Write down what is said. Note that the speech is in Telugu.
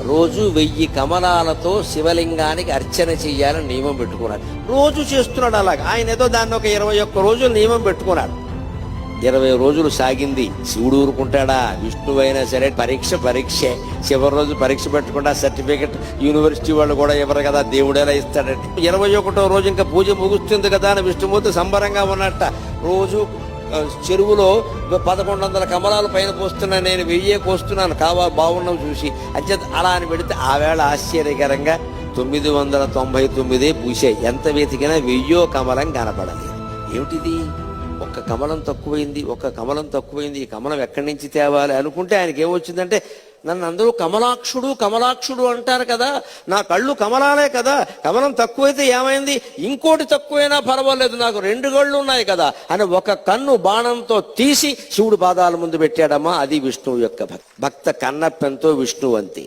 రోజు 1000 కమలాలతో శివలింగానికి అర్చన చెయ్యాలని నియమం పెట్టుకున్నాడు. రోజు చేస్తున్నాడు అలాగా. ఆయన ఏదో దాన్ని ఒక 21 రోజులు నియమం పెట్టుకున్నాడు. 20 రోజులు సాగింది. శివుడు ఊరుకుంటాడా? విష్ణువైనా సరే పరీక్షే. చివరి రోజు పరీక్ష పెట్టకుండా సర్టిఫికెట్ యూనివర్సిటీ వాళ్ళు కూడా ఇవ్వరు కదా, దేవుడేలా ఇస్తాడంటే. 21వ రోజు ఇంకా పూజ ముగుస్తుంది కదా అని విష్ణుమూర్తి సంబరంగా ఉన్నట్ట. రోజు చెరువులో 1100 కమలాలు పైన పోస్తున్నా, నేను 1000 కోస్తున్నాను, బాగున్నావు చూసి అంచేత అలా అని పెడితే ఆ వేళ ఆశ్చర్యకరంగా 999 పూసాయి. ఎంత వెతికినా 1000 కమలం కనపడలేదు. ఏమిటిది? ఒక్క కమలం తక్కువైంది. ఈ కమలం ఎక్కడి నుంచి తేవాలి అనుకుంటే ఆయనకి ఏమొచ్చిందంటే, నన్ను అందరూ కమలాక్షుడు అంటారు కదా, నా కళ్ళు కమలాలే కదా, కమలం తక్కువైతే ఏమైంది, ఇంకోటి తక్కువైనా పర్వాలేదు, నాకు 2 కళ్ళు ఉన్నాయి కదా అని ఒక కన్ను బాణంతో తీసి శివుడు పాదాల ముందు పెట్టాడమ్మా. అది విష్ణువు యొక్క భక్త కన్నప్పెంతో విష్ణువంతి.